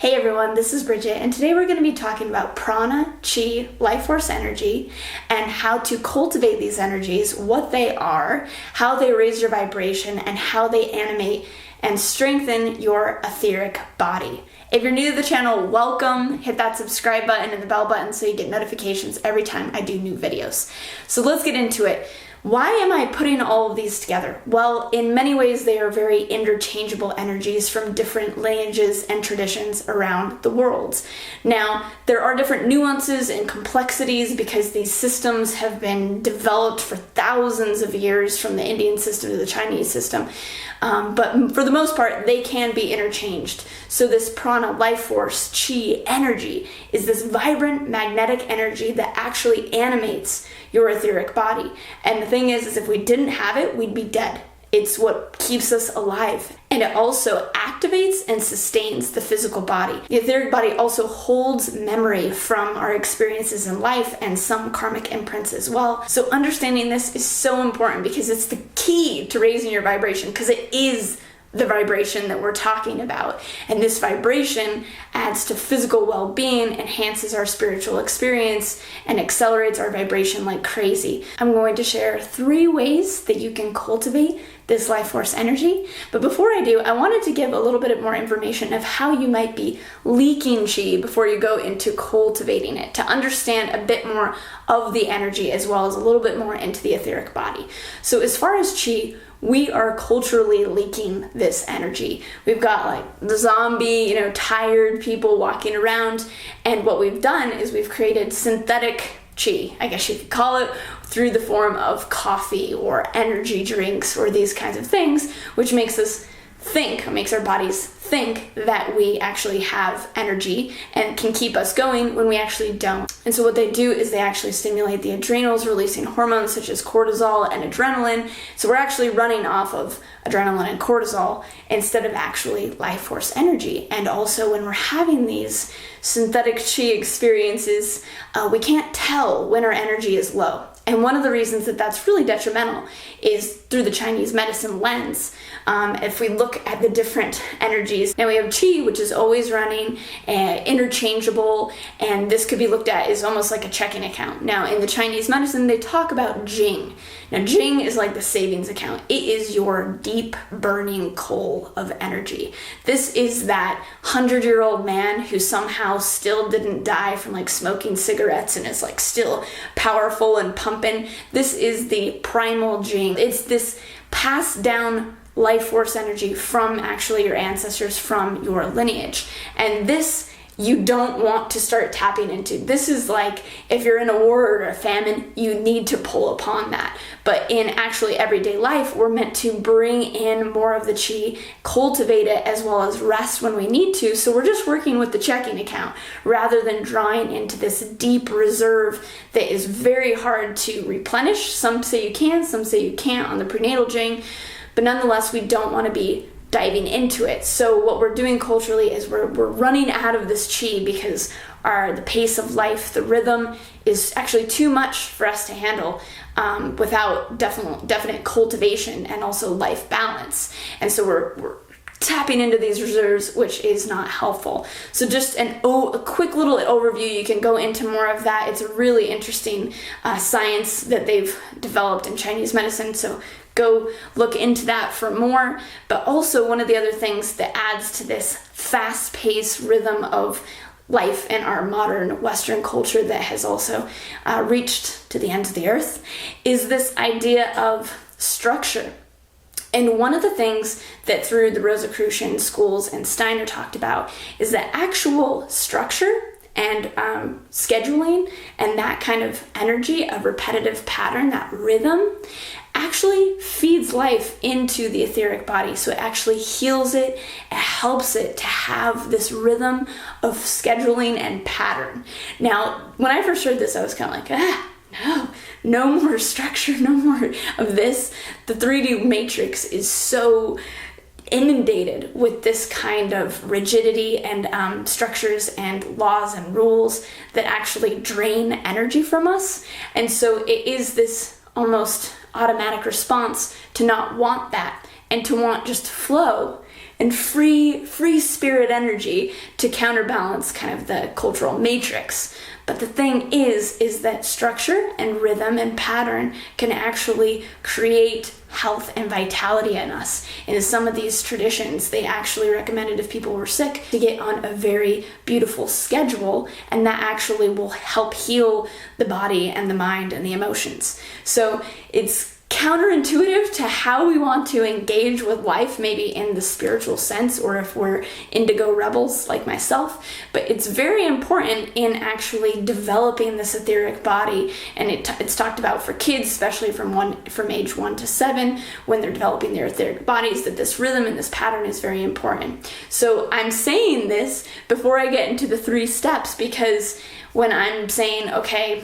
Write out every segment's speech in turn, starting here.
Hey everyone, this is Bridget, and today we're going to be talking about prana, chi, life force energy, and how to cultivate these energies, what they are, how they raise your vibration, and how they animate and strengthen your etheric body. If you're new to the channel, welcome. Hit that subscribe button and the bell button so you get notifications every time I do new videos. So let's get into it. Why am I putting all of these together? Well, in many ways, they are very interchangeable energies from different lineages and traditions around the world. Now, there are different nuances and complexities because these systems have been developed for thousands of years, from the Indian system to the Chinese system. But for the most part, they can be interchanged. So this prana, life force, chi, energy, is this vibrant magnetic energy that actually animates your etheric body. And the thing is if we didn't have it, we'd be dead. It's what keeps us alive. And it also activates and sustains the physical body. The etheric body also holds memory from our experiences in life and some karmic imprints as well. So understanding this is so important because it's the key to raising your vibration, because it is the vibration that we're talking about. And this vibration adds to physical well-being, enhances our spiritual experience, and accelerates our vibration like crazy. I'm going to share 3 ways that you can cultivate this life force energy. But before I do, I wanted to give a little bit more information of how you might be leaking chi before you go into cultivating it, to understand a bit more of the energy as well as a little bit more into the etheric body. So as far as chi, we are culturally leaking this energy. We've got like the zombie, tired people walking around. And what we've done is we've created synthetic chi, I guess you could call it, through the form of coffee or energy drinks or these kinds of things, which makes our bodies think that we actually have energy and can keep us going when we actually don't. And so what they do is they actually stimulate the adrenals, releasing hormones such as cortisol and adrenaline. So we're actually running off of adrenaline and cortisol instead of actually life force energy. And also when we're having these synthetic chi experiences, we can't tell when our energy is low. And one of the reasons that that's really detrimental is through the Chinese medicine lens. If we look at the different energies, now we have qi, which is always running, interchangeable, and this could be looked at as almost like a checking account. Now in the Chinese medicine, they talk about jing. Now jing is like the savings account. It is your deep burning coal of energy. This is that 100-year-old man who somehow still didn't die from like smoking cigarettes and is like still powerful and pumping. This is the primal jing. It's this passed down life force energy from actually your ancestors, from your lineage. And this you don't want to start tapping into. This is like if you're in a war or a famine, you need to pull upon that. But in actually everyday life, we're meant to bring in more of the chi, cultivate it, as well as rest when we need to. So we're just working with the checking account rather than drawing into this deep reserve that is very hard to replenish. Some say you can, some say you can't on the prenatal jing, but nonetheless, we don't want to be diving into it. So what we're doing culturally is we're running out of this chi because the pace of life, the rhythm is actually too much for us to handle without definite cultivation and also life balance. And so we're tapping into these reserves, which is not helpful. So just a quick little overview, you can go into more of that. It's a really interesting science that they've developed in Chinese medicine. So go look into that for more. But also one of the other things that adds to this fast-paced rhythm of life in our modern Western culture that has also reached to the ends of the earth is this idea of structure. And one of the things that through the Rosicrucian schools and Steiner talked about is that actual structure and scheduling and that kind of energy, a repetitive pattern, that rhythm, actually feeds life into the etheric body. So it actually heals it, it helps it to have this rhythm of scheduling and pattern. Now, when I first heard this, I was kind of like, no more structure, no more of this. The 3D matrix is so inundated with this kind of rigidity and structures and laws and rules that actually drain energy from us. And so it is this almost automatic response to not want that and to want just flow and free spirit energy to counterbalance kind of the cultural matrix. But the thing is that structure and rhythm and pattern can actually create health and vitality in us. And in some of these traditions, they actually recommended if people were sick to get on a very beautiful schedule, and that actually will help heal the body and the mind and the emotions. So it's counterintuitive to how we want to engage with life, maybe in the spiritual sense, or if we're indigo rebels like myself, but it's very important in actually developing this etheric body. And it's talked about for kids, especially from age 1 to 7, when they're developing their etheric bodies, that this rhythm and this pattern is very important. So I'm saying this before I get into the 3 steps, because when I'm saying, okay,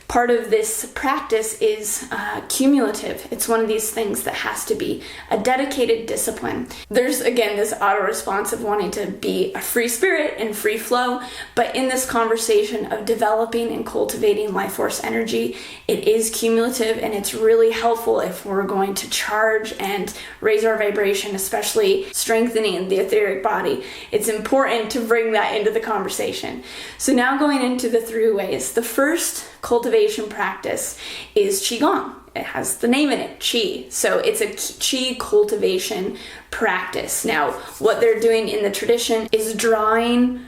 part of this practice is cumulative. It's one of these things that has to be a dedicated discipline. There's, again, this auto response of wanting to be a free spirit and free flow, but in this conversation of developing and cultivating life force energy, it is cumulative, and it's really helpful if we're going to charge and raise our vibration, especially strengthening the etheric body. It's important to bring that into the conversation. So now going into the 3 ways. The first cultivation practice is Qigong. It has the name in it, Qi. So it's a Qi cultivation practice. Now, what they're doing in the tradition is drawing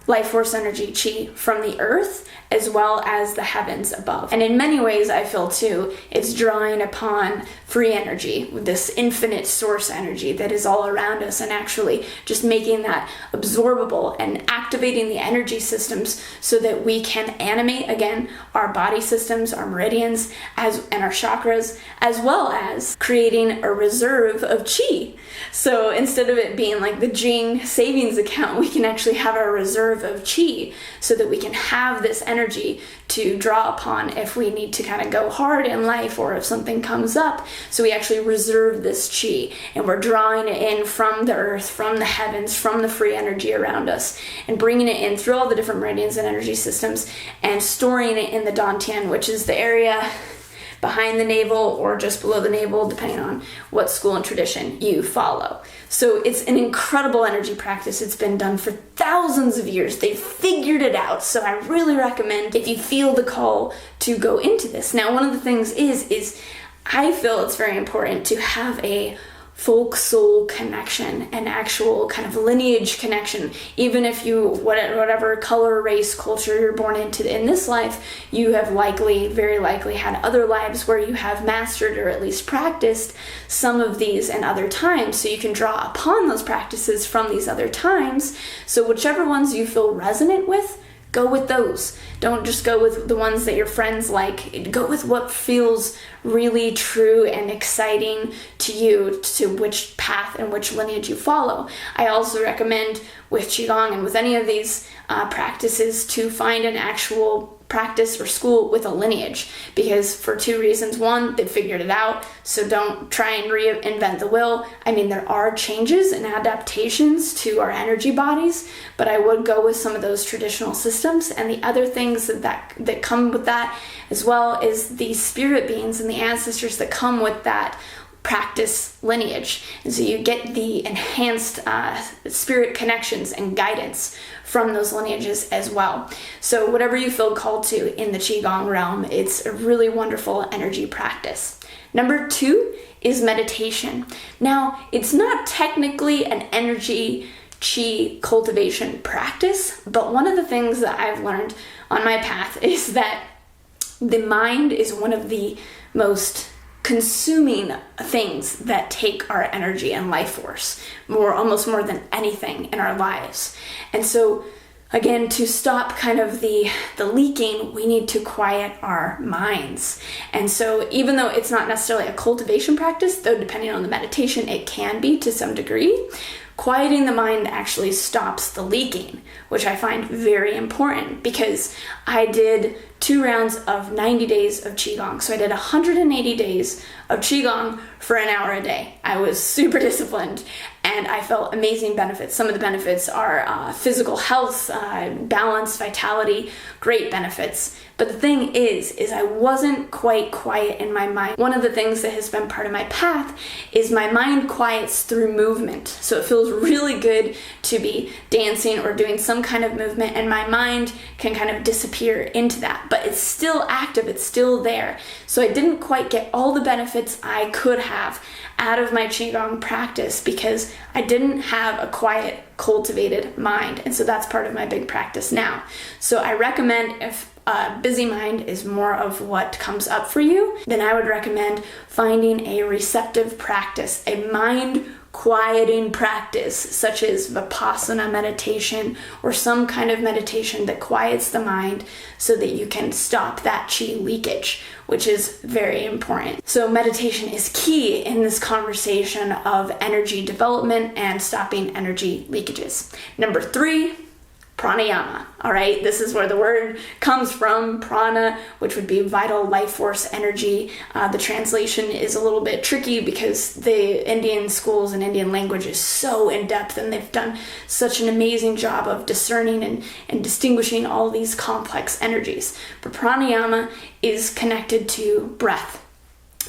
life force energy, Qi, from the earth as well as the heavens above. And in many ways, I feel too, it's drawing upon free energy, this infinite source energy that is all around us, and actually just making that absorbable and activating the energy systems so that we can animate, again, our body systems, our meridians, and our chakras, as well as creating a reserve of Qi. So instead of it being like the Jing savings account, we can actually have a reserve of Qi so that we can have this energy to draw upon if we need to kind of go hard in life, or if something comes up. So we actually reserve this Qi, and we're drawing it in from the earth, from the heavens, from the free energy around us, and bringing it in through all the different meridians and energy systems, and storing it in the Dantian, which is the area behind the navel or just below the navel, depending on what school and tradition you follow. So it's an incredible energy practice. It's been done for thousands of years. They've figured it out. So I really recommend, if you feel the call, to go into this. Now, one of the things is I feel it's very important to have a folk soul connection, an actual kind of lineage connection. Even if you, whatever color, race, culture you're born into in this life, you have very likely had other lives where you have mastered or at least practiced some of these in other times. So you can draw upon those practices from these other times. So whichever ones you feel resonant with, go with those. Don't just go with the ones that your friends like. Go with what feels really true and exciting to you, to which path and which lineage you follow. I also recommend with Qigong and with any of these practices to find an actual practice or school with a lineage, because for 2 reasons. One, they figured it out, so don't try and reinvent the wheel. I mean, there are changes and adaptations to our energy bodies, but I would go with some of those traditional systems. And the other things that come with that, as well, is the spirit beings and the ancestors that come with that practice lineage. And so you get the enhanced spirit connections and guidance from those lineages as well. So whatever you feel called to in the Qigong realm, it's a really wonderful energy practice. Number 2 is meditation. Now, it's not technically an energy Qi cultivation practice, but one of the things that I've learned on my path is that the mind is one of the most consuming things that take our energy and life force, almost more than anything in our lives. And so, again, to stop kind of the leaking, we need to quiet our minds. And so even though it's not necessarily a cultivation practice, though depending on the meditation, it can be to some degree, quieting the mind actually stops the leaking, which I find very important, because I did 2 rounds of 90 days of Qigong. So I did 180 days of Qigong for an hour a day. I was super disciplined and I felt amazing benefits. Some of the benefits are physical health, balance, vitality, great benefits. But the thing is I wasn't quite quiet in my mind. One of the things that has been part of my path is my mind quiets through movement. So it feels really good to be dancing or doing some kind of movement, and my mind can kind of disappear into that, but it's still active, it's still there. So I didn't quite get all the benefits I could have out of my Qigong practice because I didn't have a quiet, cultivated mind. And so that's part of my big practice now. So I recommend, if a busy mind is more of what comes up for you, then I would recommend finding a receptive practice, a mind quieting practice such as Vipassana meditation or some kind of meditation that quiets the mind so that you can stop that qi leakage, which is very important. So meditation is key in this conversation of energy development and stopping energy leakages. Number 3, pranayama. All right, this is where the word comes from, prana, which would be vital life force energy. The translation is a little bit tricky because the Indian schools and Indian language is so in depth, and they've done such an amazing job of discerning and distinguishing all these complex energies. But pranayama is connected to breath,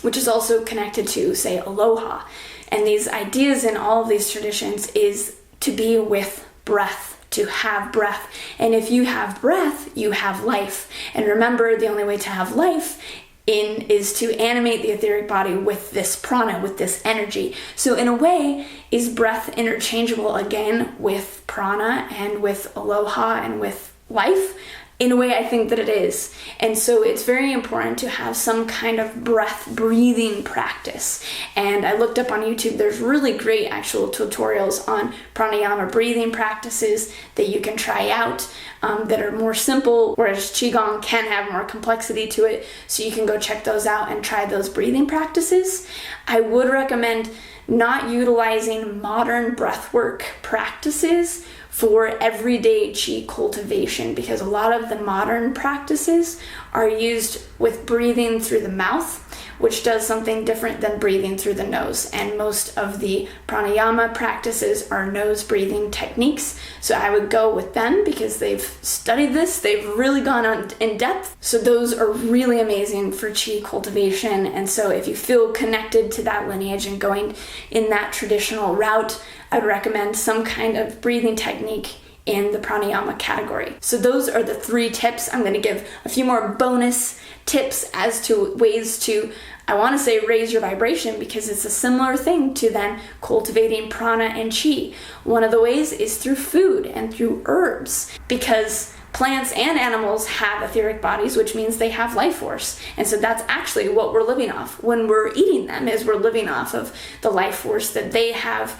which is also connected to, say, aloha. And these ideas in all of these traditions is to be with breath, to have breath. And if you have breath, you have life. And remember, the only way to have life is to animate the etheric body with this prana, with this energy. So in a way, is breath interchangeable again with prana and with aloha and with life? In a way, I think that it is. And so it's very important to have some kind of breathing practice. And I looked up on YouTube, there's really great actual tutorials on pranayama breathing practices that you can try out that are more simple, whereas Qigong can have more complexity to it. So you can go check those out and try those breathing practices. I would recommend not utilizing modern breathwork practices for everyday qi cultivation, because a lot of the modern practices are used with breathing through the mouth, which does something different than breathing through the nose. And most of the pranayama practices are nose breathing techniques. So I would go with them because they've studied this, they've really gone on in depth. So those are really amazing for qi cultivation. And so if you feel connected to that lineage and going in that traditional route, I would recommend some kind of breathing technique in the pranayama category. So those are the 3 tips. I'm going to give a few more bonus tips as to ways to, I want to say, raise your vibration, because it's a similar thing to then cultivating prana and qi. One of the ways is through food and through herbs, because plants and animals have etheric bodies, which means they have life force. And so that's actually what we're living off when we're eating them, is we're living off of the life force that they have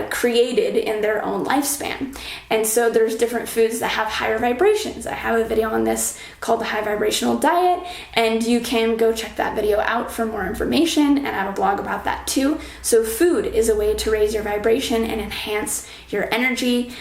created in their own lifespan. And so there's different foods that have higher vibrations. I have a video on this called the High Vibrational Diet, and you can go check that video out for more information, and I have a blog about that too. So food is a way to raise your vibration and enhance your energy.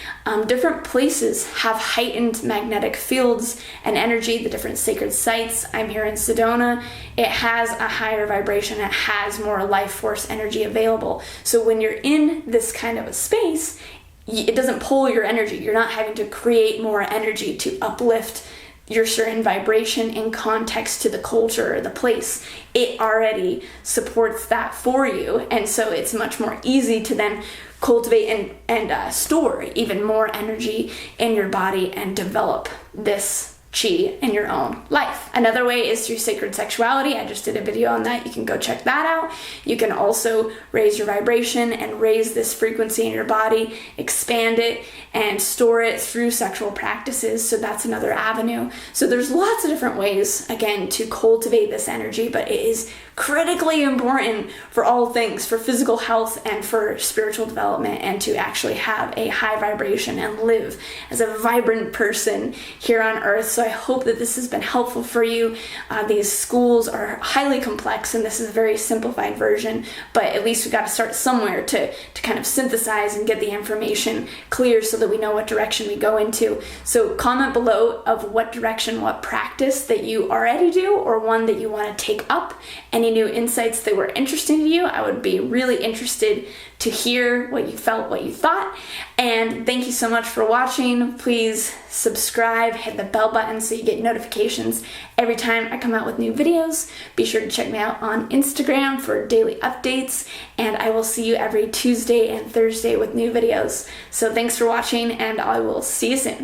Different places have heightened magnetic fields and energy, the different sacred sites. I'm here in Sedona. It has a higher vibration. It has more life force energy available. So when you're in this kind of a space, it doesn't pull your energy. You're not having to create more energy to uplift your certain vibration in context to the culture or the place. It already supports that for you. And so it's much more easy to then cultivate and store even more energy in your body and develop this qi in your own life. Another way is through sacred sexuality. I just did a video on that. You can go check that out. You can also raise your vibration and raise this frequency in your body, expand it, and store it through sexual practices. So that's another avenue. So there's lots of different ways, again, to cultivate this energy, but it is critically important for all things, for physical health and for spiritual development, and to actually have a high vibration and live as a vibrant person here on earth. So I hope that this has been helpful for you. These schools are highly complex, and this is a very simplified version, but at least we got to start somewhere to kind of synthesize and get the information clear so that we know what direction we go into. So comment below of what direction, what practice that you already do, or one that you want to take up. Any any new insights that were interesting to you. I would be really interested to hear what you felt, what you thought. And thank you so much for watching. Please subscribe, hit the bell button so you get notifications every time I come out with new videos. Be sure to check me out on Instagram for daily updates, and I will see you every Tuesday and Thursday with new videos. So thanks for watching, and I will see you soon.